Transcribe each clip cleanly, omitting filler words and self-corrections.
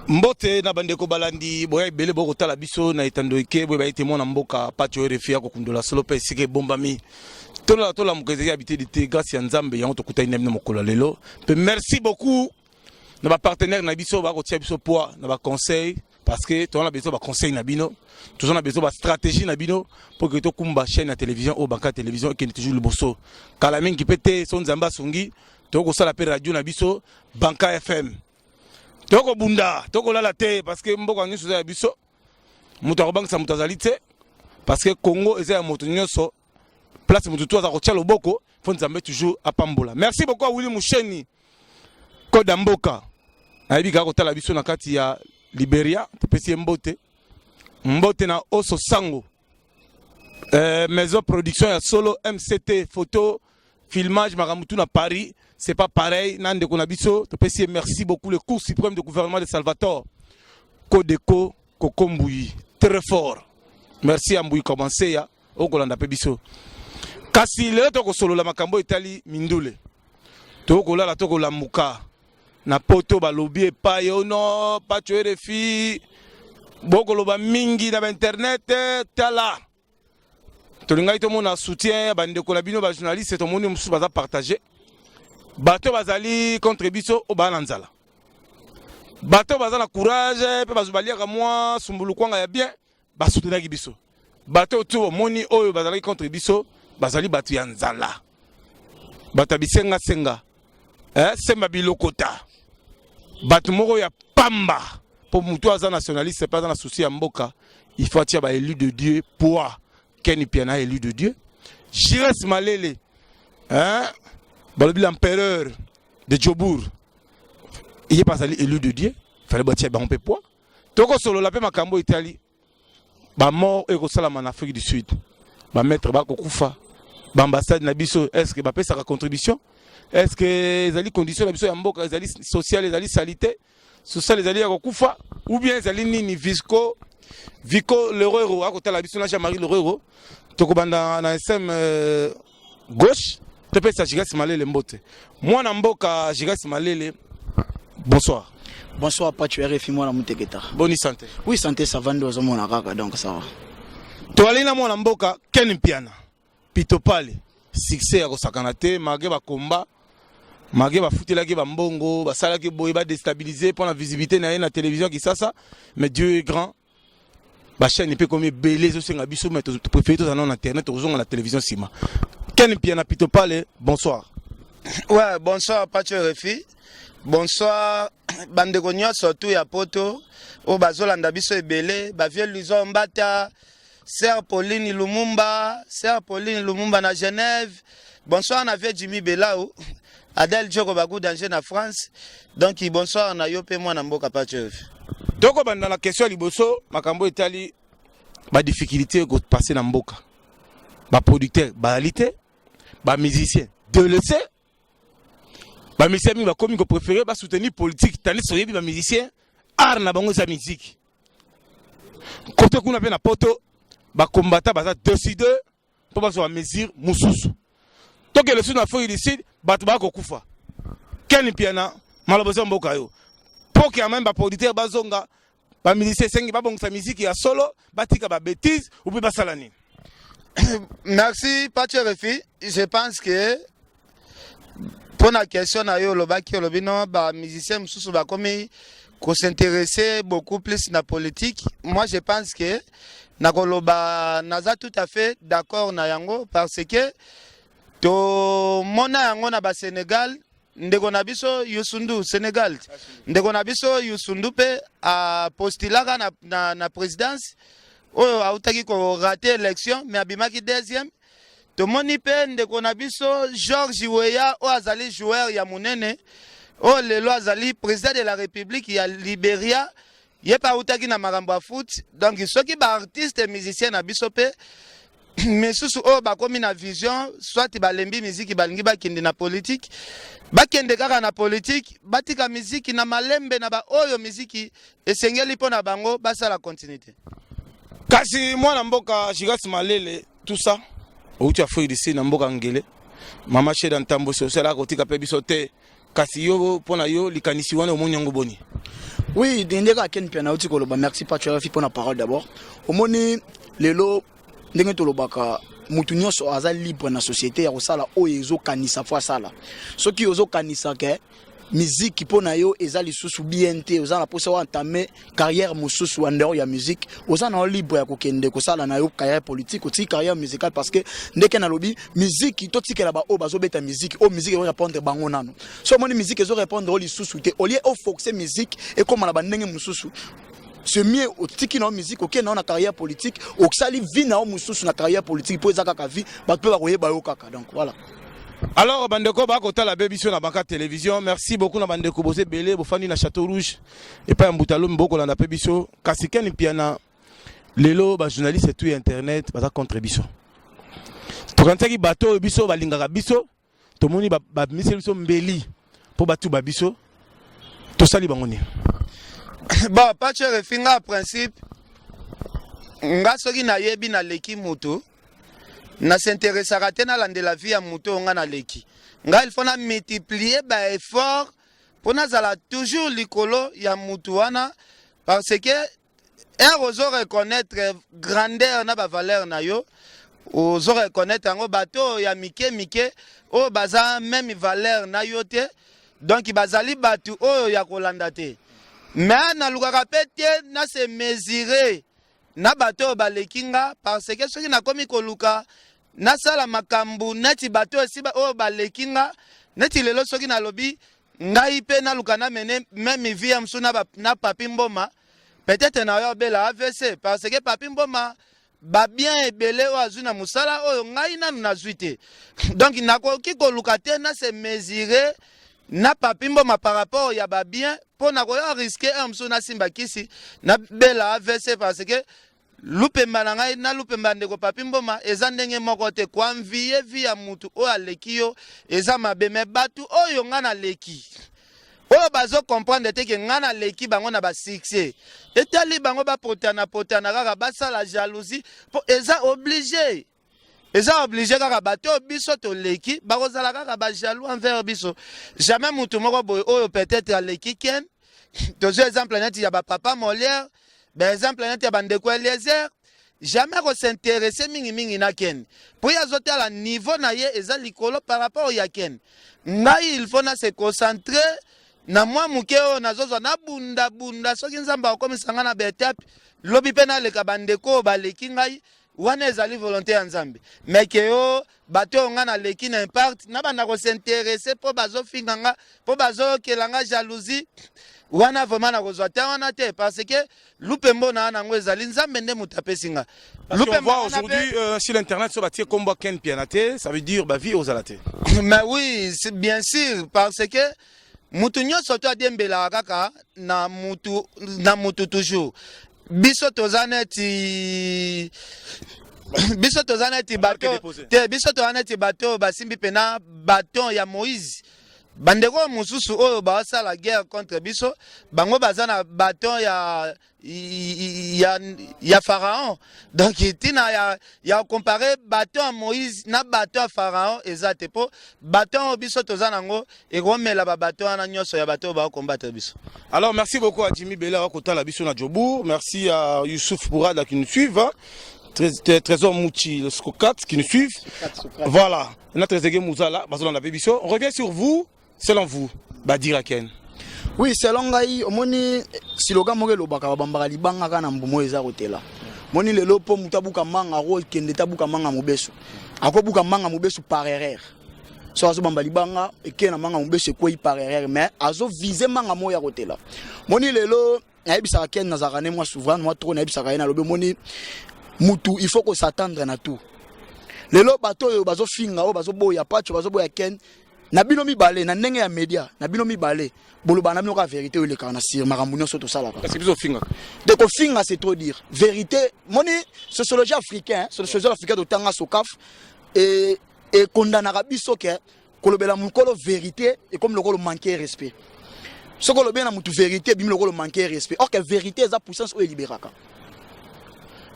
Mbote na bandeko balandi boya ibele boko tala biso na etando ike boya ite mona mboka patio refia ko kundola solo pe sike bombami tola mukeze habité de grâce ya Nzambe yango tokuta inemne mokolo lelo pe merci beaucoup na ba partenaire na biso ba ko tia biso poids na ba conseil parce que to na biso ba conseil na bino to na biso ba stratégie na bino pour que to kumba chaîne na télévision au banka télévision qui est toujours le bosso kala mingi pete son Nzamba sungi to ko sala pe radio na biso banka FM. Toko bunda, toko lala te parce que mboko ngiso za biso. Mutu akobangisa mutu azali te parce que Congo eza ya moto nyonso. Place mutu to aza kotia loboko, fo Nzambe toujours apambola. Merci beaucoup à Willy Musheni. Koda mboka. Ayebi ka kotala biso na kati ya Liberia, tepesi mbote. Mbote na Oso Sango. Maison production ya solo MCT photo filmage makamutu na Paris. C'est pas pareil. Nande Konabiso, merci beaucoup le cours suprême du gouvernement de Salvatore. Kodeko Kokombouyi. Très fort. Merci à Mbouyi commencé ya. Okolanda Pebiso. Kasi le toko solo la makambo Italie Mindule. Toko la toko la muka. Na poto ba lobby pa yo no, pa tuer les filles. Boko loba mingi na internet tala. Tolinga ito mona soutien bande kolabino ba journaliste to moni musu baza partager. Bato bazali contre biso o bananzala. Bato bazala courage pe bazubalia ka moi sumbulu kwanga ya bien ba soutenaki biso. Bato to moni oyo bazali contre biso bazali batu ya nzala. Bata bisenga senga. Semba bilokota. Batu moko ya pamba pour mutu aza nationaliste c'est pas dans la souci ya mboka. Il faut atia ba élu de Dieu pour Kenny Piana élu de Dieu. Jires Malele. L'empereur de Djobour, il est pas élu de Dieu, il fallait bâtir un peu poids. Toko solo la paix Makambo Italie, ba mort et Salam en Afrique du Sud, ba maître ba Kokufa, ba ambassade Nabiso, est-ce que ba paie sa contribution? Est-ce que les ali conditions Nabiso Yamboka, les ali sociales, les ali salité, social les ali à Kokufa, ou bien les ali ni Visco, Vico le Rero, à côté la Nabiso na Jean-Marie le Rero, Toko banda na SM gauche. Moi, Namboka, Jigas Malele. Bonsoir. Bonsoir, Pachu RFI, moi, Mouteketa. Bonne santé. Oui, santé, ça va, nous avons un raga, donc ça va. Toalina, moi, Namboka, Ken Piana. Pitopale. Succès à Rosakanate, Mageba Komba. Mageba Foutelaki Bambongo, Basalaki Boyeba déstabilisé pour la visibilité dans la télévision qui ça. Mais Dieu est grand. La chaîne n'est pas comme Bélé, c'est un bisou, mais tu préfères tous en internet, aux gens à la télévision Sima. Ken Piana Pitopale, bonsoir. Ouais, bonsoir Pacho Refi. Bonsoir Bandegogno surtout ya poto. O bazolanda biso ebele, ba vieux Luzon Mbata, Sœur Pauline Lumumba na Genève. Bonsoir na vieux Jimmy Belao. Adel Djoko Bagou danger na France. Donc bonsoir na yo pe moi na mboka Pacho Refi. Donc dans la question liboso, makambo Italie ba difficulté ko passer na mboka. Ba producteur, baalité, ba musicien. De le sait. Ba musicien mi ba comme ko préféré ba soutenir politique, tandis soyebi ba musicien art na bango za musique. Côté kuna pe na poto ba combattant ba décider pour ba so mesure mususu. Donc le sud na Afrique du Sud, ba ba ko kufa. Ken Piana malaboza mboka yo. Pour que même ba producteur ba zonga ba musicien sengi ba bonga sa musique ya solo, ba tika ba bêtise ou pe ba salani. Merci, Pacho Refi. Je pense que pour la question, les musiciens s'intéresser beaucoup plus à la politique. Moi, je pense que naza tout à fait d'accord na yango parce que to mona yango na ba Sénégal ndeko na biso Youssou Sénégal ndeko na biso Youssou pe a postulaka na présidence. Oh, autaki ko raté l'élection mais abimaki deuxième to moni pe ndeko na biso George Weah o azali joueur ya munene o lelo azali président de la République ya Liberia ye pa autaki na makambo ya foot donc soki ba artiste et musicien na biso pe mais susu o ba komi na vision soit ba lembi musique balingi ba kindi na politique ba kende kaka na politique batika musique na malembe na ba oyo musique esengeli pona bango basala continuité. Kasi moi mboka Jigas Malele tout ça ou tu as fait ici na mboka ngele mama cheda ntambo social ko tika pe biso te kasi yo pona yo likanisi wana omonyango boni Oui, Dendeka Ken Pianauti Koloba, merci Patrick pour la parole d'abord. Au moni, lelo, Dengeto Lobaka, Moutounion so aza libre dans la société, ya osala o ezo kanisa fois sala. Ce qui ozo kanisa ke, musique qui pona yo eza lisusu BNT, oza na posa wa entamé carrière mususu en dehors ya musique, oza na libre ya kokende kosala na yo carrière politique, aussi carrière musicale parce que ndeke na lobi musique to tikela ba o bazo beta musique, o musique va répondre bango nano. So moni musique ezo répondre o lisusu te, au lieu o focuser musique et comme na bandenge mususu. C'est mieux au tiki na musique OK na carrière politique, au sali vie na mususu na carrière politique pour ezaka ka vie, ba pe ba koyeba yo kaka. Donc voilà. Alors bandeko ba kota la bébition na banka télévision. Merci beaucoup na bandeko bosé belé bofandi na Château Rouge et pas mbutalo mboko na bébition kasikeni piana lelo ba journaliste tout internet ba contre biso. To kantaki bateau biso balingaka biso to moni ba misel biso mbeli po batu ba biso to sali bangoni. Bon, pas tu refinga principe nga soki na yebi na leki moto na s'intéressera te na lande la vie ya moto nga na leki nga il faut na multiplier ba effort pour na zala toujours likolo ya moto wana parce que ozo reconnaître grandeur na ba valeur na yo ozo reconnaître ngo bato ya mike mike o baza même valeur na yo te donc bazali batu o ya kolanda te mais na lukaka pete na se mesurer na bato balekinga parce que soki na komi koluka na sala makambu neti bato esi o balekinga neti lelo soki na lobi ngai pe na luka na mene même vie ya msu na papi mboma peut-être na yo bela AVC parce que papi mboma ba bien ebele o azuna musala oyo ngai nanu nazwi te donc nakoki koluka te na se mesurer na papi mboma par rapport ya ba bien pour na koya risquer un msu na simba kisi na bela AVC parce que lupemba na ngai na lupemba ndeko papi mboma eza ndenge moko te kwa mvie vi ya mutu o aleki yo eza mabeme batu oyo nga na leki oyo bazo comprendre te ke nga na leki bango na ba succès etali bango ba potana kaka basala jalousie po eza obligé kaka bato biso to leki bakozala kaka ba jaloux envers biso jamais mutu moko boy oyo peut-être aleki ken tozo exemple neti ya ba papa Molière. Par exemple, il y a des Eliezer, jamais qu'on s'intéresse mingi na ken. Pour y azoter à la niveau na ye eza likolo par rapport au yaken. Ngai il faut na se concentrer na moi mukeo na zozo na bunda soki nzamba ko misanga na betap lobi pena le kabandeko ba leki ngai wana ezali volonté ya nzambe. Mais que yo bato nga na leki na impact na bana ko s'intéresser po bazo finganga po bazo kelanga jalousie. Wana vraiment na kozwa te wana te parce que lupembo na nango ezali nzambe nde mutapesinga lupembo aujourd'hui sur l'internet sur batie combo ken pianate ça veut dire ba vie aux alate. Mais oui c'est bien sûr parce que mutu nyonso to adembela kaka na mutu toujours biso tozaneti bato te biso tozaneti bato basimbi pena baton ya Moïse. Bandeko mususu oyo basala guerre contre biso bango bazana baton ya Pharaon donc tina ya comparer baton à Moïse na baton à Pharaon ezate po baton biso tozana ngo ekomela ba baton na nyoso ya bato ba combattre biso. Alors merci beaucoup à Jimmy Bella kota la biso na Djobour, merci à Youssouf Bourada qui nous suivent. Trésor Mouchi, le Skokat qui nous suivent. Voilà, notre Zégué Mouzala, on revient sur vous. Selon vous, Badira Ken. Oui, selon Gaï, moni siloga moge lobaka bambara libanga kana mbumo eza kotela. Moni lelo po mutabuka manga ro kende tabuka manga mubesu. Akobuka manga mubesu par erreur. So azo bamba libanga ekena manga mubesu ko par erreur mais azo viser manga moya kotela. Moni lelo nayebisa Ken nazakane moi souvent moi trop nayebisa Ken na lobe moni mutu il faut qu'on s'attendre na tout. Lelo bato yo bazo finga o bazo boya pacho bazo boya Ken. Nabino mi balé na ndenge ya média nabino mi balé boloba na minoka vérité le kana sir makambu nyonso to sala parce que biso finga de ko finga c'est trop dire vérité moni sociologie africain sociologie africaine de tanga sokaf et condamna biso ke kolobela mukolo vérité et comme le rôle manquer respect ce que le bien na mutu vérité bim le rôle manquer respect or que vérité eza puissance o libéraka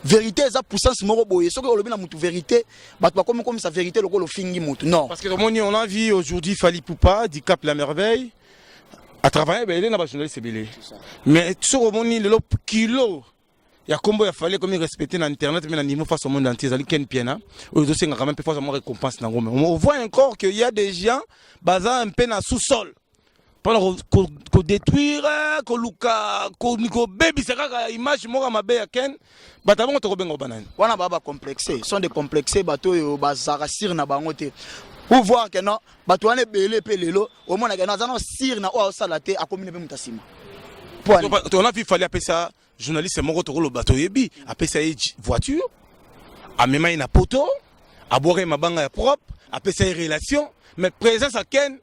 vérité eza puissance moko boye soki olobi na mutu vérité bato bakomi comme sa vérité lokolo fingi mutu non parce que on a vu aujourd'hui Fally Poupa du Cap la Merveille à travailler ben il na ba journaliste belé mais tu sais comment ni le kilo ya kombo ya fallait comme respecter na internet mais na niveau face au monde entier zali ken piena aux aussi quand même fois ça récompense na ngome on voit encore qu'il y a des gens basant un peu na sous-sol pour ko détruire ko luka ko baby c'est kaka image moko mabe ya ken batabo to bengo banane wana baba complexé sont des complexés bato yo bazara sir na bango te pour voir que non bato wana belé pe lelo au moins na zana sir na o salate akomine pe mutasima on a vu fallait appeler ça journaliste moko to lo bato yebi appeler ça voiture a même une poto a boire mabanga ya propre appeler ça relation mais présence à ken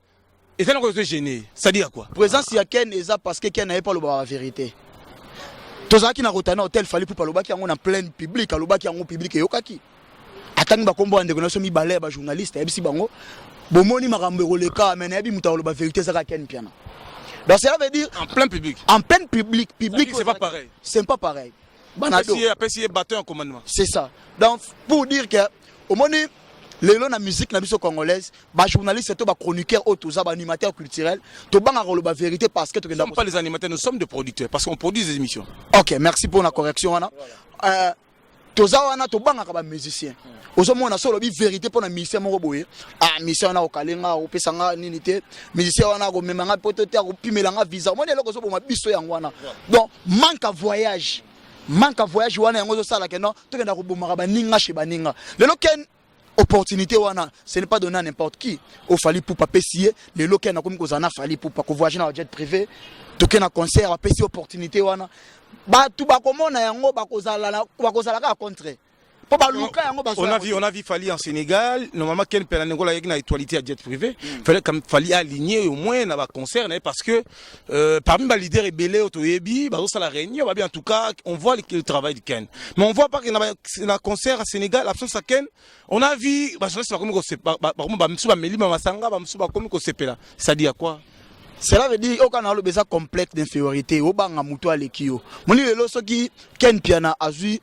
et ça nous gêné ça dit à quoi présence ya ken eza parce que ken n'avait pas le la vérité tozaki na rotana hôtel fallait pour palobaki yango na plein public alobaki yango public yokaki atangi ba kombo ande ko so mi balé ba journaliste ebisi bango bomoni makambo roleka mais na bi mutalo ba vérité ça ken piana donc cela veut dire en plein public c'est pas pareil c'est pas pareil banado si battu en commandement c'est ça donc pour dire que au moni lelo na musique na biso congolaise ba journaliste to ba chroniqueur auto za ba animateur culturel to banga rolo ba vérité parce que to nous sommes pas les animateurs nous sommes des producteurs parce qu'on produit des émissions. OK, merci pour la correction wana. Toza wana to banga ka ba musicien. Ozo mona solo bi vérité pour na musicien moko boye. Ah musicien na okalenga opesanga nini te. Musicien wana ko memanga poto te ko pimelanga visa. Mona loko so boma biso yango wana. Donc manque à voyage wana yango zo sala ke non to kenda ko bomaka ba ninga chez baninga. Lelo ken opportunité wana ce n'est pas donné à n'importe qui au fali pour pas payer les locaux na comme kozana fali pour pas voyager dans jet privé toke na concert a payer opportunité wana ba tout ba komona yango ba kozala ka contre po ba luka yango ba on a vu fali en Sénégal normalement ken pena ngola yek na étoilité à jet privé fallait comme fali aligner au moins na ba concert parce que parmi les leaders rebelles autoyebi ba ça la réunion ba bien en tout cas on voit le travail de Ken mais on voit pas que na concert à Sénégal l'absence à Ken on a vu ba journaliste ba comme ko ba msuba melima masanga ba msuba comme ko sepela ça dit à quoi cela veut dire aucun a le besoin complexe d'infériorité au banga muto alekio moni lelo soki Ken piana azui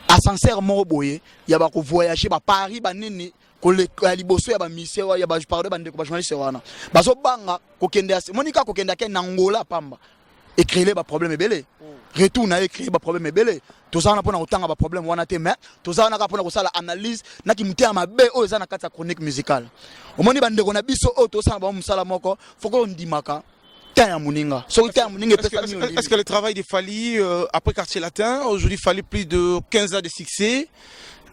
ascenseur moko boye ya ba ko voyager ba Paris ba nini ko le liboso ya ba mission ya ba parler ba ndeko ba journaliste wana bazo banga ko kende monika ko kende Ken Angola pamba écrire ba problème ebele retour na écrire ba problème ebele tozana pona otanga ba problème wana te mais tozana ka pona ko sala analyse na ki muté mabe o ezana kata chronique musicale omoni ba ndeko na biso o tosana ba musala moko foko ndimaka est-ce que le travail de Fali après Quartier Latin aujourd'hui Fali plus de 15 ans de succès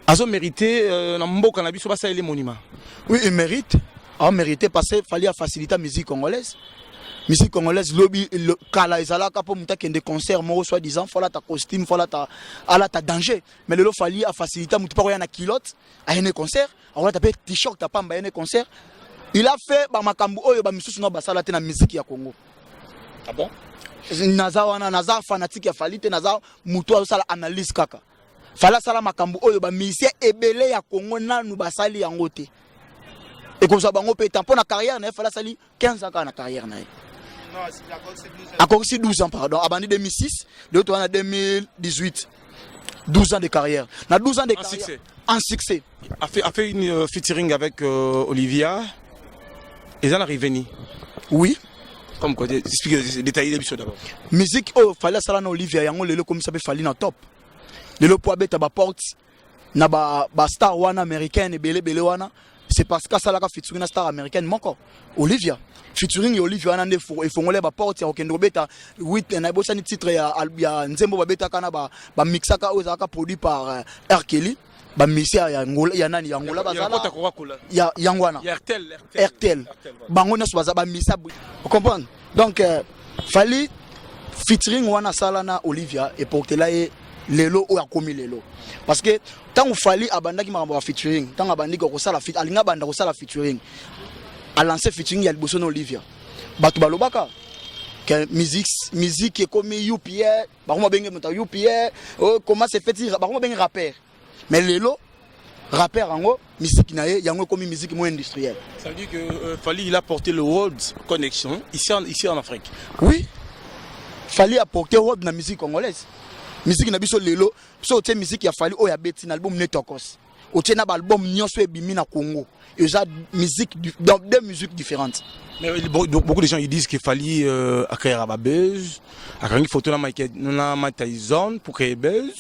a mérité na mboka na biso ba ça les monuments oui il mérite a mérité parce que Fali a facilité la musique congolaise lobby le kala ezalaka po muta kende concert moko soit disant fala ta costume fala ta ala ta danger mais le Fali a facilité muta pa na kilote a un concert a ta t-shirt ta pamba un concert il a fait ba makambu oyo ba misusu no basala te na musique ya Congo. Ah bon? Naza fanatique ya Fali te naza mutu asala analyse kaka. Fala sala makambu oyo ba musicien ebele ya Congo nanu basali yango te. Et comme ça bango pe tampon na carrière na fala sali 15 ans na carrière na. Non, c'est encore 12 ans pardon, abandi 2006, de toi en 2018. 12 ans de carrière. Na 12 ans de carrière. En succès. A fait une featuring avec Olivia. Ils en arrivent ni. Oui. Comme quoi, expliquez détailler l'émission d'abord. Musique, oh, fallait ça là, Olivia, yango lelo comme ça peut fallir na top. Lelo po abeta ba porte, na ba star wana américaine belé wana, c'est parce que ça là ka featuring na star américaine moko. Olivia, featuring Olivia wana ndefo e fongole ba porte ya okendo beta 8 na bossa ni titre ya nzembo ba beta kana ba mixaka oza ka produit par R. Kelly. Ba misia ya ngola ya nani ya ngola bazala ya yangwana RTL bango na baza ba misia vous comprenez donc Fali featuring wana sala na Olivia et pour tela e lelo o akomi lelo parce que tant Fali abandaki makambo ya featuring tant abandiki ko sala fit alinga banda ko sala featuring a lancé featuring ya liboso na Olivia batu balobaka que musique est comme UPR ba ko benge mota UPR comment c'est fait ba ko benge rappeur. Mais lelo rappeur ango musique na yango comme musique moins industrielle. Ça veut dire que Fali il a porté le World Connection ici en Afrique. Oui. Fali a porté World na musique congolaise. Musique na biso lelo, so te musique ya Fali o ya beti na album Netokos. au tient album nyonso ebimi na Congo. Et ça musique dans deux musiques différentes. Mais beaucoup de gens ils disent qu'il fallait créer un buzz, à créer une photo na Mike Tyson pour créer buzz.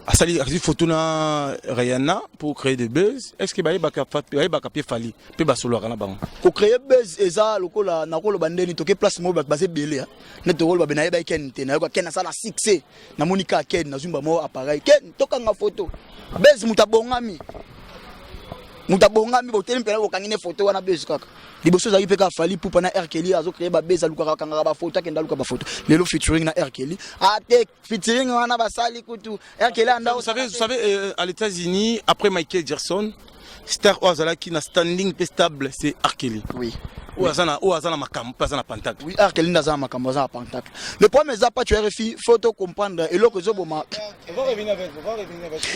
À salir une photo na Rihanna pour créer des buzz. Est-ce que baye fali pe ba solo kana bango. Pour créer buzz eza lokola na ko bandeni toke place mo ba basé belé hein. Ne to ba benaye ba ken te na ko ken na sala succès. Na monika ken na zumba mo appareil ken toka nga photo. Buzz mutabongami. Mutabongami bo tele mpela ko kangine photo wana buzz kaka. Liboso za ipeka fali pour na R Kelly azo créer ba buzz aluka kanga ba photo kenda luka ba photo. Lelo featuring na R Kelly. Ate featuring wana basali kutu R Kelly anda. Vous savez à l'États-Unis après Michael Jackson, star Oazala qui na standing stable c'est R Kelly. Oui. Oazana makambo pas na pentacle. Oui, R Kelly ndaza makambo za pentacle. Le problème est pas tu RFI, faut te comprendre et loko ezoboma. On va revenir avec vous.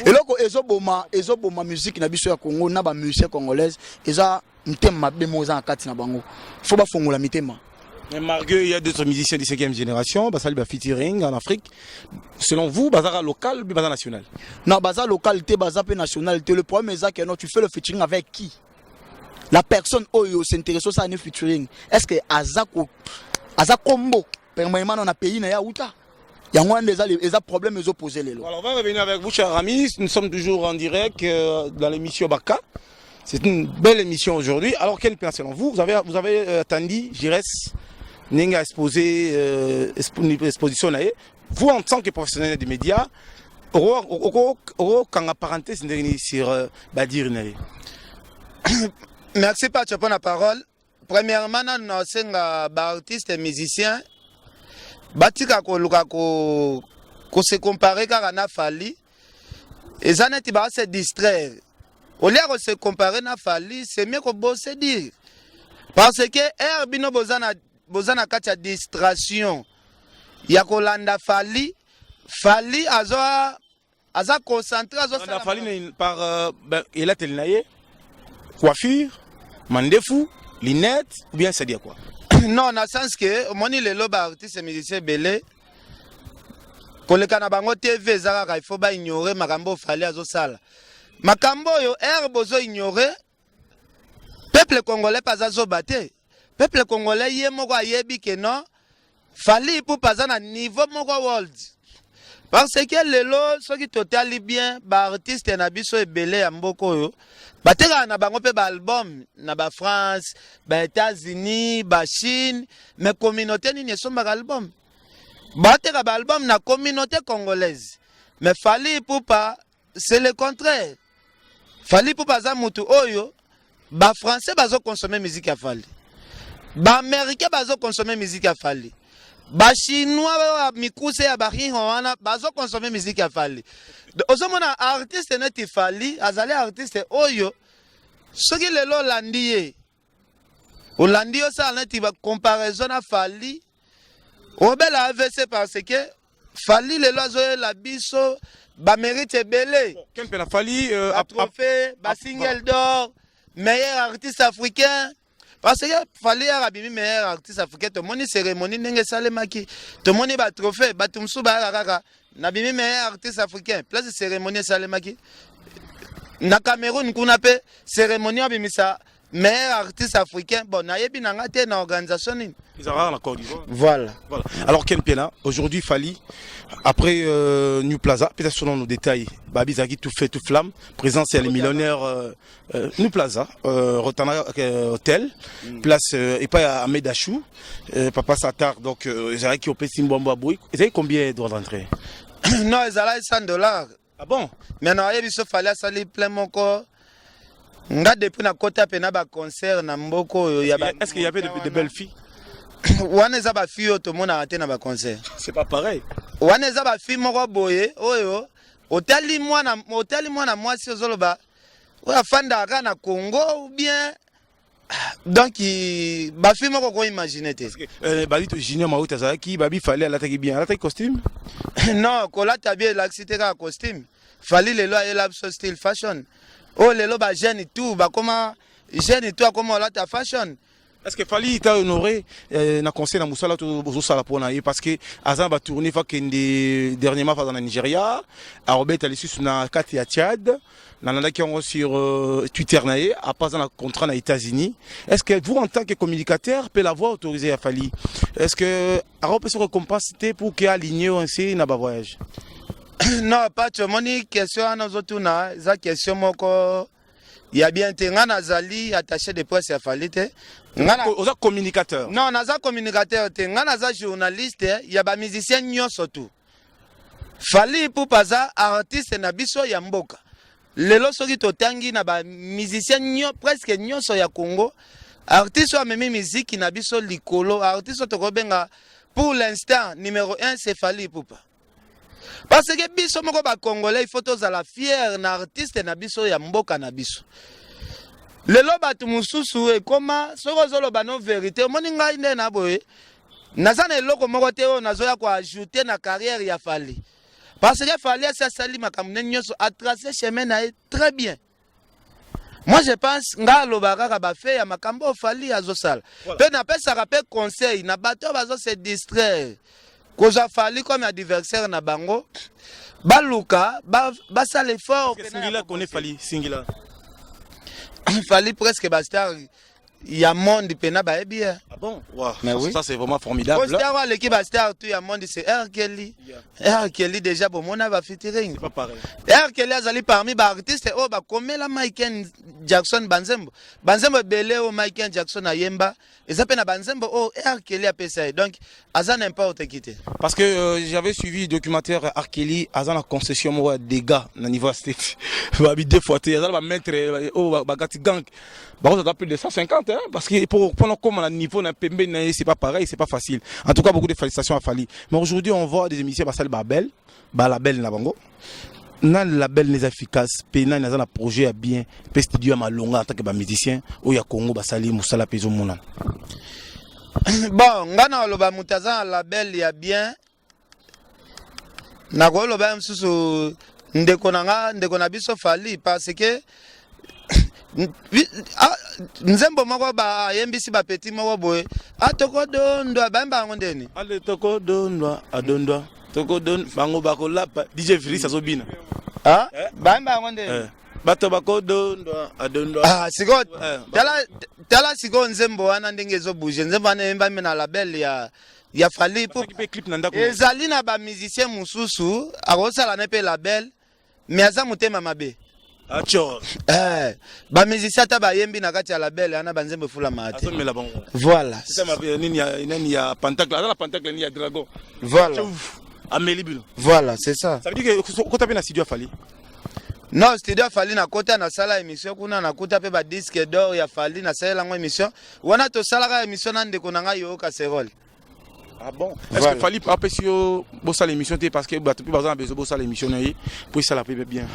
Et loko ezoboma musique na biso ya Congo na ba musique congolaise eza mtema mabe moza kati na bango. Faut ba fongola mitema. Mais malgré il y a d'autres musiciens de 5e génération, basali ba featuring en Afrique. Selon vous, bazara local ou bazara national? Non, bazar localité, bazar pe nationalité. Le problème est que non, tu fais le featuring avec qui? La personne oyo s'intéresse à un featuring. Est-ce que Aza combo permanemment dans un pays na ya uta? Il y a des problèmes ils opposés les lois. Alors on va revenir avec vous chers amis, nous sommes toujours en direct dans l'émission Baka. C'est une belle émission aujourd'hui. Alors quelle place selon vous? Vous avez attendu Jires Nenga exposé exposition là. Vous en tant que professionnel des médias, quand parenthèse sur Badir Naye. Merci Pacho pour la parole. Premièrement, nous sommes artistes et musiciens. Batika ko se comparer car na fali. Et ça n'est pas se distraire. Au lieu de se comparer na fali, c'est mieux que se dire. Parce que herbino bozana katia distraction. Ya kolanda fali aza concentré aza fali par il a tel coiffure, mandefou, lunettes ou bien c'est dire quoi? Non, dans le sens que moni le loba artiste musicien belé koleka na bango TV zaka il faut ba ignorer makambo fali azo sala. Makambo yo bozo ignorer peuple congolais pas azo batté. Peuple congolais yé moko ayebi que non fali pour pas na niveau moko world. Parce que lelo soki totali bien ba artiste na biso ebele ya mboko yo bateka na bango pe ba album na ba France, ba États-Unis, ba Chine, mais communauté ni somba album. Bateka ba album na communauté congolaise. Mais fali pour pas c'est le contraire. Fali pour pas za mutu oyo ba français bazo consommer musique à fali. Ba américain bazo consommer musique à fali. Ba chinois mikuse ya bari wana bazo consommer musique à fali. Ozomona artiste neti fali azali artiste oyo soki lelo landiye olandi yo ça neti ba comparaison na fali obela AVC parce que fali lelo azo la biso ba mérite belé quel peut la fali trophée ba single d'or meilleur artiste africain. Parce que fallait abimi meilleur artiste africain to moni cérémonie ndenge salemaki to moni ba trophée ba tumsu ba kaka na bimi meilleur artiste africain place cérémonie salemaki na Cameroun kuna pe cérémonie abimisa meilleur artiste africain bon na yebi na ngate na organisation ni ils auront la Côte d'Ivoire. Voilà. Alors Ken Pena aujourd'hui Fali après New Plaza peut-être selon nos détails Babi Zaki tout fait tout flamme présence c'est les millionnaires New Plaza Rotana Hotel place et pas à Medachou Papa Satar donc Zaki qui opé Simbombo Boui vous savez combien doit rentrer? Non ils allaient $100. Ah bon? Mais non il se fallait sali plein mon corps. Nga depuis na kota pena ba concert na mboko est-ce qu'il y avait de belles filles? Wana za ba filles to mona raté na ba concert. C'est pas pareil. Wana za ba filles moko boye oyo otali mwana mwasi ozoloba oya fanda ka na Congo ou bien donc ba filles moko ko imaginer te. Bali to Junior Mauta Zaki babi fallait alataki bien alataki costume? Non, kolata bien l'accité ka costume. Fallait le lo la style fashion. Oh lelo ba jeune tout ba comment jeune tout comment la ta fashion. Est-ce que Fali t'a honoré na conseil na musala to bozo sala pona parce que azan ba tourner fa kende dernièrement fa dans le Nigeria, a Robert Alisus na kati ya Tchad, na nanda qui ont sur Twitter naé, a pas un contrat na États-Unis. Est-ce que vous en tant que communicateur peut l'avoir autorisé à Fali? Est-ce que Aro peut se récompenser pour qu'il aligné ainsi na ba voyage? Non, pas de moni question na zotuna, za question moko il y a bien été ngana zali attaché de presse à Fali te. Oza communicateur. Non, naza communicateur te, ngana za journaliste, il y a ba musicien nyonso tout. Fali pour paza artiste na biso ya mboka. Lelo soki totangi na ba musicien presque nyonso ya Congo. Artiste wa memi musique na biso likolo, artiste to kobenga pour l'instant numéro 1 c'est Fali Ipupa. Parce que biso moko ba congolais il faut tozala fier na artiste na biso ya mboka na biso. Lelo batu mususu e koma soko zoloba no vérité moni ngai nde na boye naza na eloko moko te oyo nazoya ko ajouter na carrière ya Fali. Parce que Fali a sali makamune nyonso a tracé chemin na très bien. Moi je pense nga lobaka ka ba fait ya makambo Fali azosala. Pe na pesa rappel conseil na bato bazo se distraire. Koza Fali comme adversaire na bango baluka basa l'effort Singila connaît Fali Singila. Fali presque bastar il y a monde pena ba bien. Ah bon? Wow. Mais oui. Ça c'est vraiment formidable. Star l'équipe bastar tout il y a monde c'est R Kelly. R Kelly déjà bon mon va featuring. C'est pas pareil. R Kelly azali parmi ba artistes oh ba komela Michael Jackson Banzembo. Banzembo belé au Michael Jackson ayemba. Et ça peine à Banzembo oh R Kelly a pesa. Donc azan n'importe qui. Parce que j'avais suivi le documentaire R. Kelly azan la concession moi des gars na niveau state. Ba bi deux fois azan ba mettre oh ba gati gang. Bah on a plus de 150 hein parce que pour prendre comme à niveau d'un PMB c'est pas pareil, c'est pas facile. En tout cas beaucoup de félicitations à Fali. Mais aujourd'hui on voit des émissions basal babel, ba label na bango. Na label les efficace, pena na za projet à bien, pe studio à malonga en tant que ba musicien au ya Congo basali musala pezo mona. Bon, ngana loba mutaza label ya bien. Na ko loba msusu ndeko na biso Fali parce que nzembo moko ba yembisi ba petit moko boye atoko dondwa bamba ngondeni ale toko dondwa adondwa toko don bango bako lapa DJ Fili sazobina ah bamba ngondeni bato bako dondwa adondwa siko tala siko nzembo wana ndenge zo bouger nzembo wana yemba mena label ya Fali pour clip na ndako ezali na ba musicien mususu akosala na pe label mais aza mutema mabe. Achor. Ba musicien ta ba yembi na kati ya label ana banzembe fula mate. Asomela bango. Voilà. C'est ma nini ya pentacle, la pentacle ni ya dragon. Voilà. Amelibulo. Voilà, c'est ça. Ça veut dire que quand tu as bien studio Fali. Non, studio Fali na kota na sala émission kuna na kota pe ba disque d'or ya Fali na sala ngo émission. Wana to sala ka émission na ndeko na ngai yo casserole. Ah bon? Est-ce que Fali après si bossa l'émission parce que bato besoin bossa l'émission pour ça la paye bien.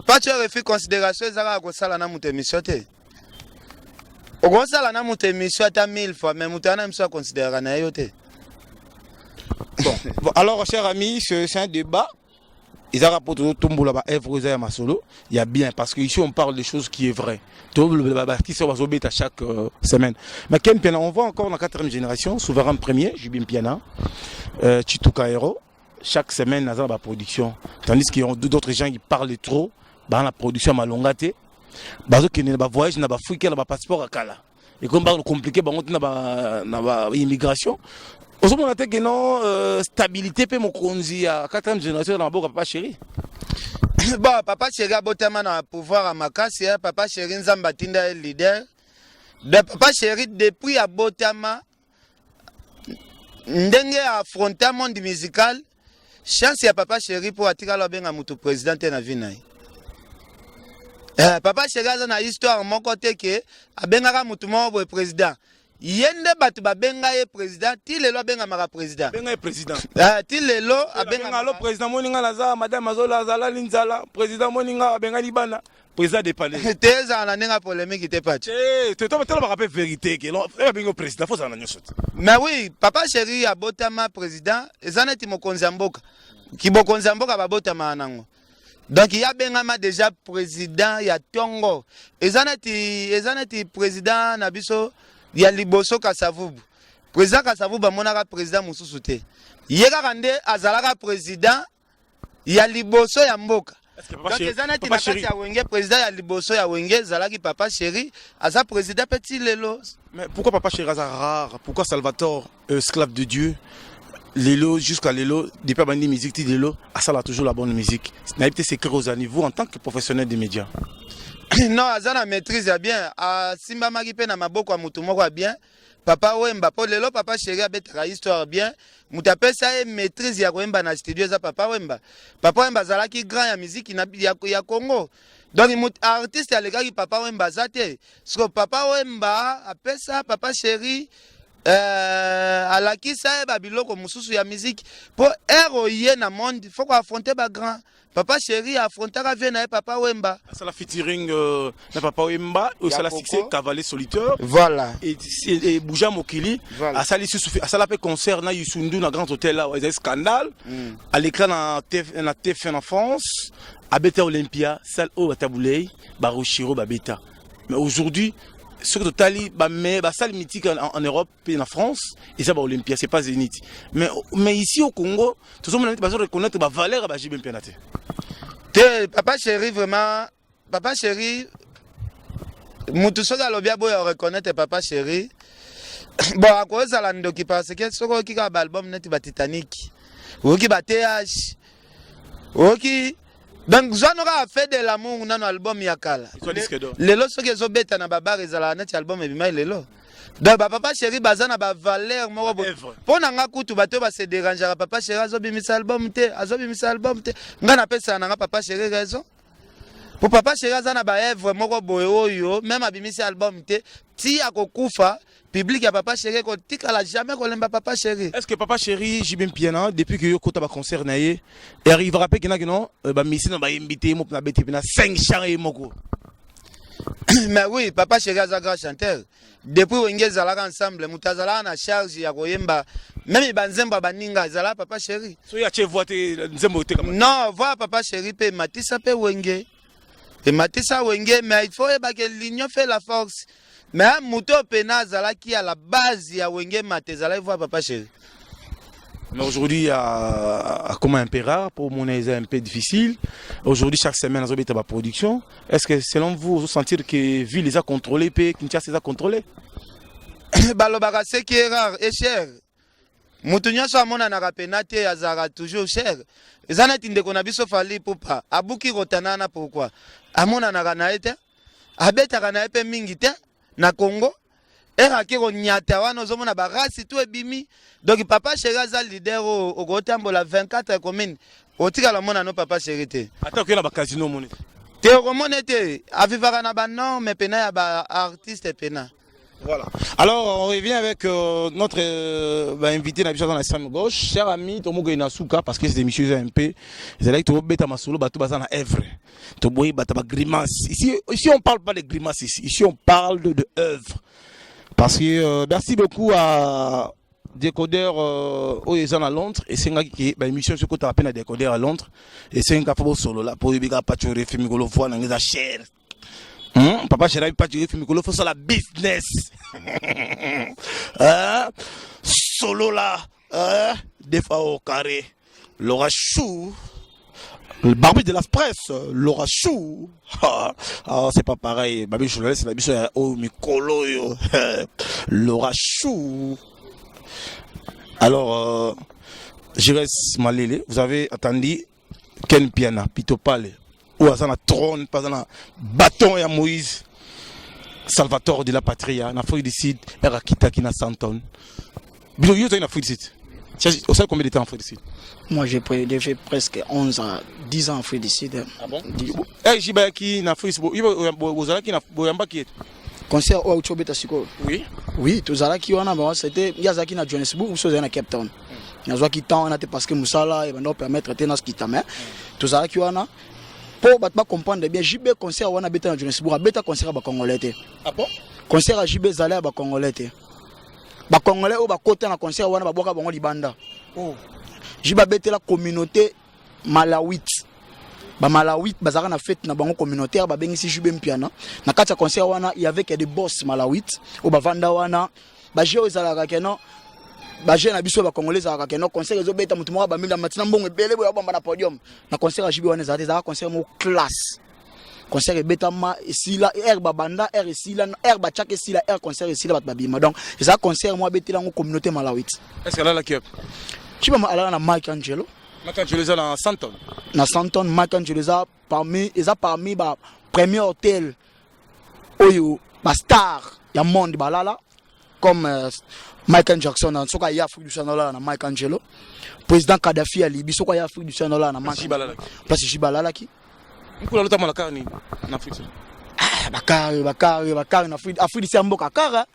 Pas tu refais considération ezaka ko sala na mutu émission te. Oko sala na mutu émission ta 1000 fois mais mutu na émission considérer na yo te. Bon, alors chers amis, c'est un débat. Ils ont rapporté tout le monde à solo. Il y a bien parce qu'ici on parle des choses qui est vrai. Tout le monde qui se va à chaque semaine. Mais Ken Piana, on voit encore la 4e génération, Souverain Premier, Jubin Piana, Chituka Hero. Chaque semaine, dans la production. Tandis qu'il y a d'autres gens qui parlent trop, dans la production à Malongate. Bazo qui n'a pas voyage, n'a pas fouillé, n'a pas passeport à Kala. Et comme c'est compliqué, n'a pas immigration. Aujourd'hui, on a dit que non, stabilité, pe mon konzi à 4e génération dans le papa chéri. Bon, papa chéri a botama na pouvoir à Makasi, papa chéri Nzamba Tinda est leader. De papa chéri depuis à botama, ndenge affronter monde musical, chance ya papa chéri pour attirer la benga mutu président na vinaï. Papa chéri a na histoire mon côté que a benga mutu mo président. Yende batu ba benga ye président ti lelo benga mara président benga ye président ti lelo abenga lo président moninga laza madame azola zala linzala président moninga benga libana président de palais teza na nenga polémique te pati tu te mettre la vérité que lo benga président faut ça na nyosot. Mais oui papa chéri abotama président ezaneti mokonzi mboka ki bokonzi mboka babotama nango. Donc il y a bengama déjà président ya Tongo ezaneti président na biso ya liboso Kasavubu. Président Kasavubu monaka président mususu te. Yeka kande azalaka président ya liboso ya mboka. Donc ezanati na kati ya wenge président ya liboso ya wenge zalaki papa chéri aza président petit lelo. Mais pourquoi papa chéri aza rare? Pourquoi Salvatore esclave de Dieu? Lelo jusqu'à Lelo, depuis la musique, Lelo, ça a toujours la bonne musique. N'a pas secret aux niveau en tant que professionnel des médias. Non, Azana maîtrise bien. Simba Magipe na maboko a mutumoko bien. Papa Wemba, pour Lelo, papa chéri a bettra histoire bien. Mutape ça maîtrise ya Wemba na studio za papa Wemba. Papa Wemba zala qui grand ya musique ya Congo. Donc artiste ya lega qui papa Wemba zate. Parce que papa Wemba appelle ça papa chéri. Alakisa e babiloko mususu ya musique pour héroïen na monde il faut affronter ba grand papa chéri affronter avec na papa Wemba ça la featuring na papa Wemba ou ça la succès cavalier solitaire voilà et Bouja Mokili à ça la fait concert na Yusundu na grand hôtel là ouais scandale à l'écran na TF1 en France à Beta Olympia salle au Taboulay Baroshiro Babeta mais aujourd'hui ce que totali mais salle mythique en Europe et en France et ça Olympia c'est pas Zénith mais ici au Congo tout le monde besoin reconnaître la valeur de JB Penate. Papa chéri vraiment papa chéri mutu soka lobia boya reconnaître papa chéri bon à cause ça la ndoki parce que ce qui ka album net ba Titanic ou qui ba TH ou qui donc Zanora a fait de l'amour dans l'album Yakala. Lelo ce que zobeta na baba rezala na album e bima lelo. Donc papa chéri bazana ba valeur moko pour nanga kutu bato ba se déranger papa chéri azobimisa album te nga na pesa nanga papa chéri raison. Pour papa chéri azana ba œuvre moko boyo oyo même abimisa album te ti akokufa public ya papa chéri ko tikala jamais ko lemba papa chéri. Est-ce que papa chéri JB Piana depuis que yo kota ba concert na ye et arrivera pas que non ba misi na ba invité mo na beti na 5 chants et moko. Mais oui papa chéri aza grand chanteur depuis wenge zalaka ensemble mutazala na charge ya koyemba même banzemba baninga zala papa chéri. So ya che voite nzembo te comme non voix papa chéri pe matisa pe wenge et matisa wenge mais il faut que l'union fait la force. Mais Mouto Pena Zalaki à la base, il y a Wenge Matezala, voit papa chéri. Mais aujourd'hui, comme un peu rare, pour mon aise un peu difficile. Aujourd'hui, chaque semaine, on a ma production. Est-ce que selon vous, vous sentez que Ville les a contrôlés, Kinshasa les a contrôlés? Balobaka, c'est qui est rare et cher. Moutounia soit mon anapenate, Azara toujours cher. Zanet Indekonabiso Fali Poupa, Abuki Rotanana, pourquoi? Amon Anaganaete, Abetakanaepe Mingite. Na Congo era ki ko nyata wana ozomona ba rasi tout ebimi donc papa chéri aza leader au kotambola 24 commune otika la mona no papa chéri te ata ko na ba casino moni te ko monete avivaka na ba non mais pena ya ba artiste pena. Voilà. Alors on revient avec notre invité dans la scène gauche, cher ami Tomogo Inasuka, parce que c'est des messieurs MP. Ils allaient tout bêta masolo, bateau bazana œuvre. Toboy bataba grimace. Ici on parle pas de grimace ici on parle de œuvre. Parce que merci beaucoup à Décodeur aux à Londres et c'est qui bah émission ce côté à peine à Décodeur à Londres et c'est un café solo là pour biga pas tu refilmer golo voix dans les cher. Papa chéri pas tu refilmer golo faut ça la business. Solo là des fois au carré Laura Chou le barbu de la presse Laura Chou c'est pas pareil babi je laisse la biche au micolo yo Laura Chou. Alors je reste malélé vous avez attendu Ken Piana Pito Pale ou à la trône pas dans la bâton ya Moïse Salvatore de la Patria na Afrique du Sud Erakita qui na Santon bilo yo na Afrique du Sud. Au sein combien de temps en Afrique du Sud? Moi j'ai fait presque 11 à 10 ans en Afrique du Sud. Ah bon? Eh jiba qui na Afrique du Sud vous allez qui na boyamba qui concert au Chobeta Siko. Oui, tout ça qui wana bon c'était Yazaki na Johannesburg ou soit na Cape Town. Yazwa qui temps on a parce que Musala et va nous permettre de tenir ce qui t'amène. Tout ça qui wana pour pas comprendre bien JB concert wana beta na Johannesburg beta concert ba congolais. Ah bon? Concert à JB Zala ba congolais. Ba congolais au ba côté na concert wana ba boka bango libanda. Oh. Jiba beta la communauté malawite. ba Malawite bazaka na fête na bango communautaire ba bengisi Jube Mpiana na kati ya concert wana il y avait que des boss Malawite au bavanda wana ba jeo ezalaka keno ba jeune na biso ba congolais ezalaka keno concert ezo beta mutu moko ba minda matina mbongo ebele boya bomba na podium na concert ya Jube wana ezalaka concert mo classe concert ebetama esila air babanda air esila air bachaka esila air concert esila bat babima donc ezalaka concert mo betela ngo communauté Malawite. Est-ce que là la qui Chiba ala na Mike Angelo. Mike Angelo est dans Santon. Na Santon Mike Angelo est parmi ba premier hôtel oyo ba star ya monde balala comme Michael Jackson en soka ya Afrique du Sud na Mike Angelo. Président Kadhafi à Libye soka ya Afrique du Sud na Mike place Jibalala ki. Nkula lota malaka ni na Afrique. Bakari na Afrique du Sud mboka kara.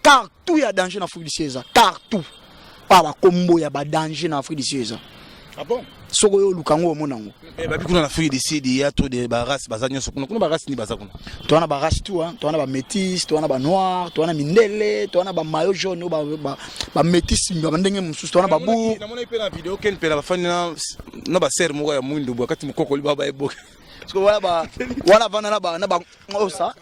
Car tout y a danger na Afrique du Sud car tout. Pas ba combo ya ba danger na Afrique du Sud. Ah bon? Soko yo lukango monango. Babi kuna na Afrique du Sud il y a trop de races bazanyo soko kuna race ni bazakuna. Tu as ba race tout hein, tu as ba métis, tu as ba noir, tu as mindele, tu as ba maillot jaune ba métis ba ndenge mususu tu as ba bu. Na mona ipena video ken pena ba fani na ba ser mo ya mwindu wakati mukoko li baba eboka. Parce que voilà vana na ba osa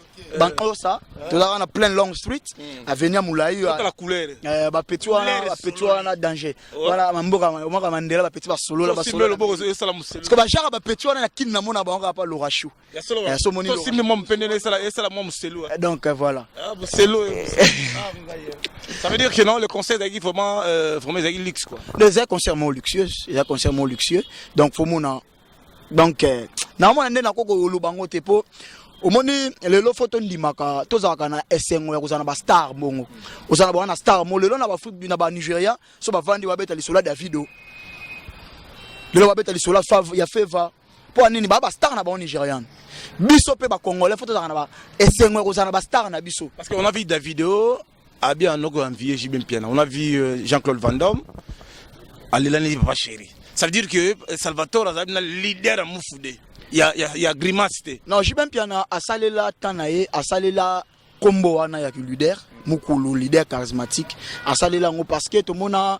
osa tu as na plein long street avenue Moulaï la couleur ba petit wana danger voilà mboka mandela ba petit ba solo la ba solo parce que ba jara ba petit wana na kin na mona ba on pas l'orachou ya so moni so simple mo mpendele ça la mo muselu donc voilà muselu ça veut dire que non le conseil d'Agui vraiment Agui luxe quoi les concerts luxueux donc faut mona donc na mona ndena koko lubango tepo omoni lelo photo ndimaka tozaka na esengo ya kozana ba star bongo ozana ba na star mo lelo na ba foot na ba Nigeria so ba vandi wa beta lisola Davido lelo ba beta lisola ya Feva po nini ba star na ba Nigerian biso pe ba congolais photo zaka na ba esengo ya kozana ba star na biso parce que on a vu Davido a bien noko envié Jube Mpiana on a vu Jean-Claude Van Damme alilani papa chéri ça veut dire que Salvatore Azabina leader à Moufoudé il y a grimace non Jube Mpiana asalela tanaye asalela kombo wana ya leader mukulu leader charismatique asalela ngo parce que to mona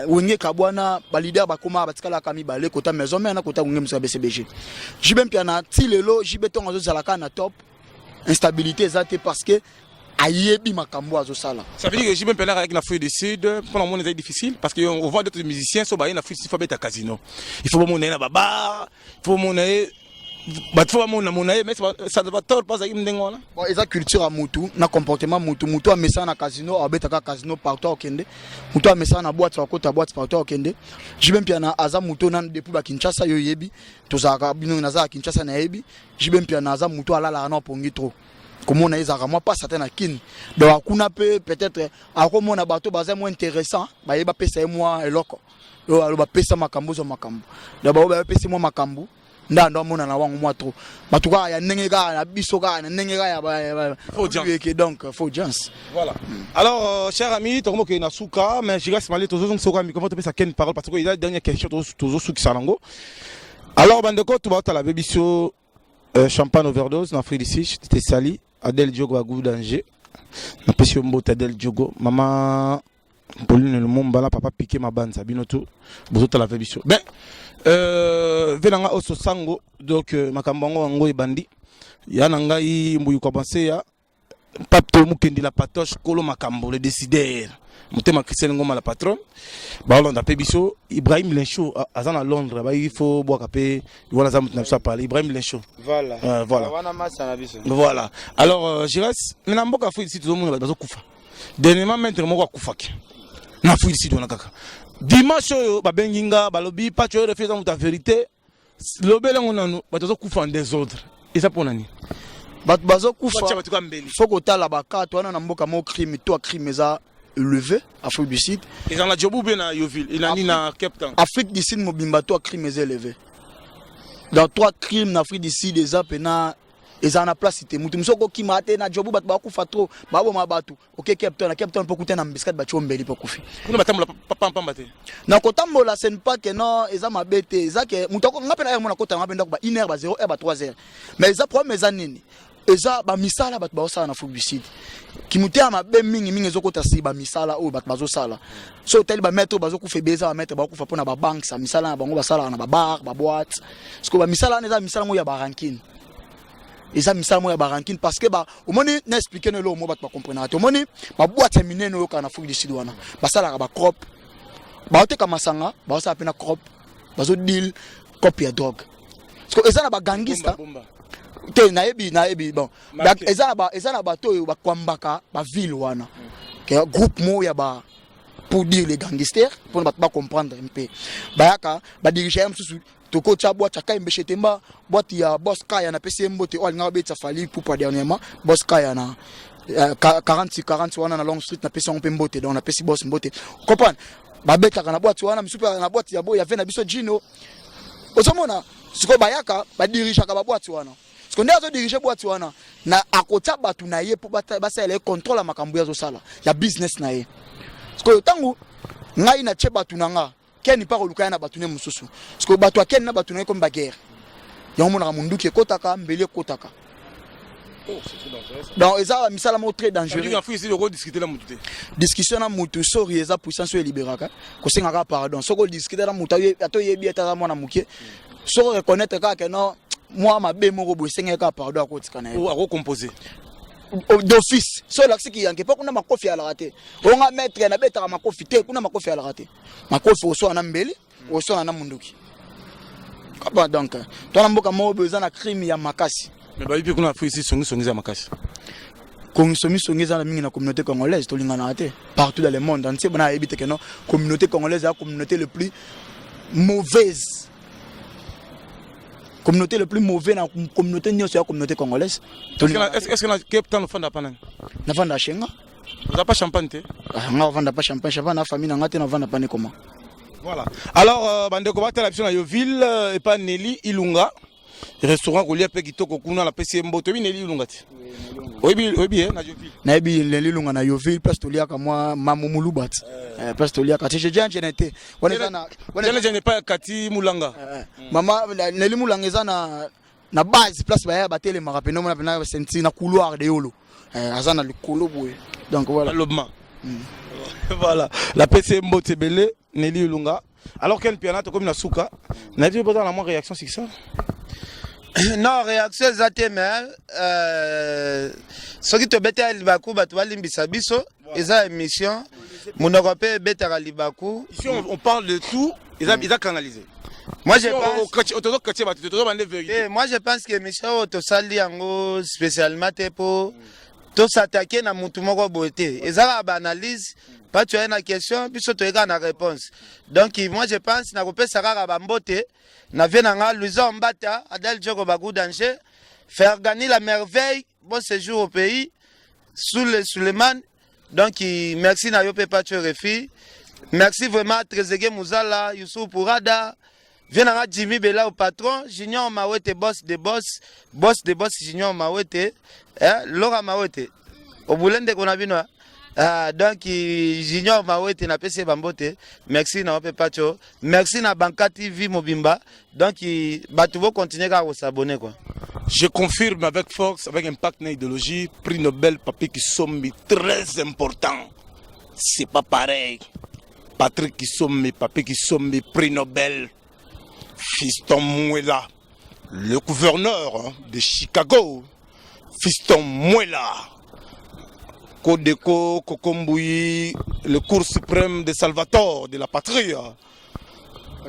wenge kabwana ba leader bakoma batikala kami bale kota maison mais na kota ngem sa BCBG Jube Mpiana ti lelo Jube tonga zo zalaka na top instabilité ezate parce que ayebi makambo azosala. Ça veut dire que Jube Mpiana avec la Afrique du Sud pour le moment c'est difficile parce que on voit d'autres musiciens so ba na Afrique il faut beta casino. Il faut monter na baba, il faut monter mais ça va tort pas à bon eza culture à mutu na comportement mutu a mesa na casino a beta casino partout au Kende mutu a mesa na boîte kota boîte partout au Kende Jube Mpiana aza mutu na depuis ba Kinshasa yo yebi tozaka bino na za Kinshasa na yebi Jube Mpiana aza mutu alala na pongi trop comme on a ezaka moi pas certain na kin donc akuna peut-être akomona bato baza moins intéressant ba yeba pesa moi eloko yo alo ba pesa makambo zo makambo da ba pesa moi makambo ndando mona na wangu moi trop batuka ya ndenge ka na biso ka na ndenge ka ya donc faut audience voilà alors cher ami to que na suka mais je reste malé tozo soka mi comment te pesa ken parole parce que il y a dernière question tozo suki salango alors bandeko tu ba ta la biso champagne overdose na Afrique du Sud c'était sali Adel Diogo a goût danger na pesi mbota Adel Diogo maman Pauline le Mombala papa piqué ma bande sabino tout bozota la biso ben venanga oso sango donc makambongo ngo ebandi yana ngai mbuyu kwa penser ya pape mukendi la patoche kolo makambo le décideur mutema Christian Ngoma la patron ba on a biso Ibrahim Lencho azana Londres ba il faut boire capé voilà ça na ça parler Ibrahim Lencho voilà voilà wana massa na biso voilà alors je reste na mboka fu ici tout le monde bazo kufa dernièrement maître moko akufaki na fu ici dona kaka dimanche oyo ba benginga balobi pas tu refuse ta vérité lobele ngonano bazo kufa en désordre et ça pour nani bat bazo kufa faut que tala baka to na mboka mo crime to crime za levé Afrique du Sud ils en la jobu bien na Yoville il a ni na Cape Town Afrique du Sud mobimba to crime élevé dans 3 crimes en Afrique du Sud des apena ils en a place cité mutu musoko ki mate na jobu bat ba kufa trop ba bo mabatu OK Cape Town pour kuta na biscuit ba chombeli pour kufi kuna batambola papa mbate na kotambola c'est pas que non ils a mabete ils a que mutoko ngapena mo na kota ngapenda ba 1h ba 0h ba 3h mais ils a problème nini eza ba misala bato ba sala na Afrique du Sud kimuté ama be mingi ezokota si ba misala o bato bazo sala so tel ba mettre bazo ku fe beza ba mettre ba ku fa pona ba bank sa misala na bango ba sala na ba bar ba boîte parce que ba misala na misala mo ya ba ranking eza misala mo ya ba ranking parce que ba au moni na expliquer no lo mo bato ba comprendre au moni ba boîte minene no ka na Afrique du Sud wana ba sala ba crop ba oteka masanga ba sala pena crop bazo deal copy ya drogue parce que eza na ba gangista te naebi bon eza na bato oyo bakwambaka ba ville wana ke groupe mo ya ba pour dire les gangsters pour ba comprendre un peu bayaka ba diriger msusu toko cha boîte chaka imbeshe temba boîte ya boss kaya na pesi mbote o alinga betsa fali pour pas dernièrement boss kaya na 40 wana na Long Street na pesi on pe mbote donc na pesi boss mbote comprendre ba betaka na boîte wana misupa na boîte ya boy ya vena biso jino osomona siko bayaka ba diriger ka ba boîte wana siko ndio azo diriger boîte wana na akota batu na ye pour basa ele contrôle makambo ya zo sala ya business na ye siko tangu ngai na che batu na nga keni pa koluka na batu ne mususu siko batu akeni na batu na comme ba guerre ya mona munduki ekotaka mbele ekotaka. Oh, c'est très dangereux ça. Donc eza misala mo très dangereux. On dit ici de discuter la mutu. Discussion na mutu sori eza puissance e libéraka. Ko senga ka pardon. Soko discuter na mutu ato yebi eta mwana muke. Soko reconnaître ka que non moi ma be moko bo senga ka pardon akotika na. Ou à composer. D'office. So laksi ki yanke pa kuna makofi ala raté. Onga maître na beta makofi te kuna makofi ala raté. Makofi oso na mbele, oso na munduki. Kapa donc. Tona mboka mo besoin na crime ya makasi. Mais bah il qu'on a fait ici songi za makasi. Songi za mingi na communauté congolaise to lingana te partout dans le monde entier bana ebite que non communauté congolaise est la communauté le plus mauvaise. Communauté le plus mauvais na communauté nyo c'est la communauté congolaise. Est-ce que na Cape Town fanda pana? Na vanda chenga. Vous a pas champagne te? Na vanda pas champagne, champagne na famille na ngate na vanda pas ne comment. Voilà. Alors bande ko batela biso na Yoville et pas Nelly Ilunga. Restaurant Golia pe kitoko kuna la PC mboto bi Nelly Ilunga ti. Obi na Yoville. Na Yoville Nelly Ilunga na Yoville place to liaka moi mamumulu bat. Place to liaka ti j'ai déjà été. Je n'ai pas Kati Mulanga. Mama Nelly Mulanga eza na base place ba ya batele marapeno na pena senti na couloir de yolo. Azana le kolo boy. Donc voilà. Lobma. Voilà. La PC mboto belé Nelly Ilunga. Alors quel pianate comme na souka. N'a-tu pas la moins réaction sur ça? Non, réaction exacte mais ce qui te bête à Libakou batu balimbisa biso eza émission mon européen bête à Libakou. Ici on parle de tout, ils ont canalisé. Moi je pense que émission to sali yango spécialement pour to s'attaquer na mutu moko beauté. Eza ba analyse pas tu as une question puis tu as une réponse. Donc moi je pense na kopesa saka ba mbote na venanga Luisa Mbata Adel Djogo Bagou danger faire gagner la merveille bon séjour au pays sous le Suleiman. Donc merci na yope pas tu refi. Merci vraiment Trezeguet Mouzala Youssouf Pourada venanga Jimmy Bella au patron Junior Mawete boss de boss Junior Mawete Laura Mawete au boulende qu'on a vu nous. Donc Junior Mawete na PC Bambote merci na Ope Pacho merci na Banka TV Mobimba donc batu vont continuer à s'abonner quoi. Je confirme avec force avec impact na idéologie prix Nobel papier qui sont très important. C'est pas pareil. Patrick qui sont papier qui sont prix Nobel. Fiston Muela le gouverneur de Chicago. Fiston Muela Kodeko Kokombouyi, le cours suprême de Salvatore, de la patrie.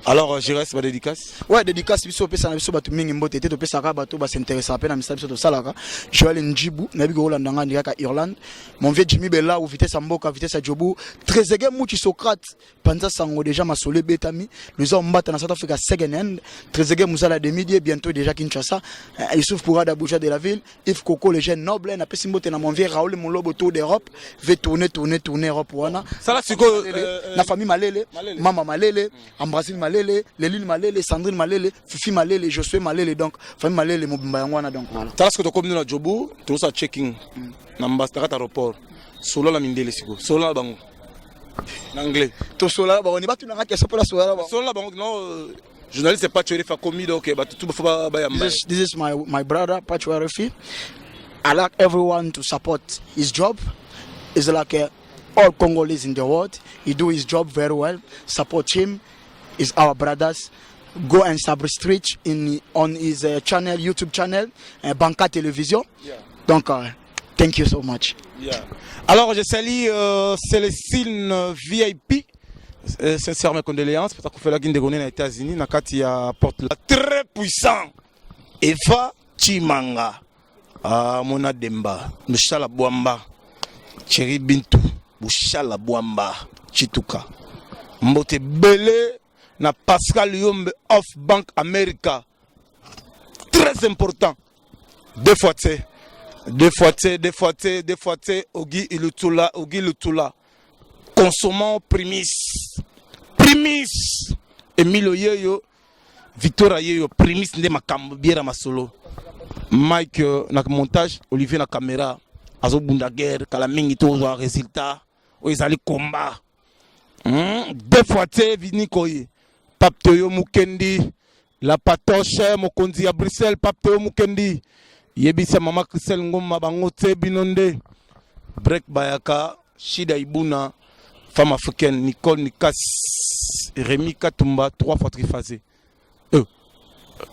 Alors, je reste ma dédicace. Ouais, dédicace, biso pesa na biso batu mingi mbote te to pesa ka batu ba s'intéresser à peine na misa biso to salaka. Joël Njibu, na bi Hollande nga ndika ka Irlande. Mon vieux Jimmy Bella ou vitesse Mboka, vitesse à Djobu. Trezeguet Mouchi Socrate, Panza Sango déjà ma solé betami. Le zone mbata na South Africa second hand. Trezeguet Mouzala de midi bientôt déjà Kinshasa. Youssouf Pourada Bouja de la ville. Yves Coco le jeune noble na pesi mbote na mon vieux Raoul Molobo tour d'Europe. Veut tourner Europe wana. Ça là c'est quoi la famille Malele, maman Malele, Ambrasine Malele, Léline Malele, Sandrine Malele, Fifi Malele, Josué Malele, donc famille Malele Mobimba Yangwana donc voilà. T'as ce que tu commis dans Djobu, tu as checking, n'ambassadeur aéroport, solo la mindele siko, solo la bango, en anglais. To solo la bango, ni pas tout n'anga qui est la solo la bango. Solo la bango non, journaliste c'est pas tu as fait commis donc bah tout faut pas yamba. This is my brother Pacho Refi. I like everyone to support his job. It's like all Congolese in the world. He do his job very well. Support him. He's our brothers. Go and subscribe on his channel, YouTube channel, Banca Télévision. Yeah. Donc, thank you so much. Yeah. Alors, je salue Célestine VIP. Sincèrement, condoléances. Parce qu'on fait la guine de Gonne aux États-Unis. Nakati a porte la très puissant. Eva Chimanga. Mona Demba. Mushala Bwamba. Chéri Bintou. Mushala Bwamba. Chituka. Mbote Bele. Na Pascal Yombe of Bank America. Très important. Deux fois, Ogi Lutula. Consommons primis. Emilio Yeyo. Victor Yeyo. Primis nde makambo biera masolo. Mike na montage. Olivier na caméra. Azo bunda guerre. Kalamingi tozo un résultat. Oizali combat. Deux fois, Vini Koye. Pape Toyo Mukendi, la patoche, Mokonzi à Bruxelles, Pape Toyo Mukendi, Yebisa Mama Christelle Ngoma Bangote Binonde, Brek Bayaka, Shida Ibuna, femme africaine, Nicole Nikas, Rémi Katumba, 3 fois triphasé.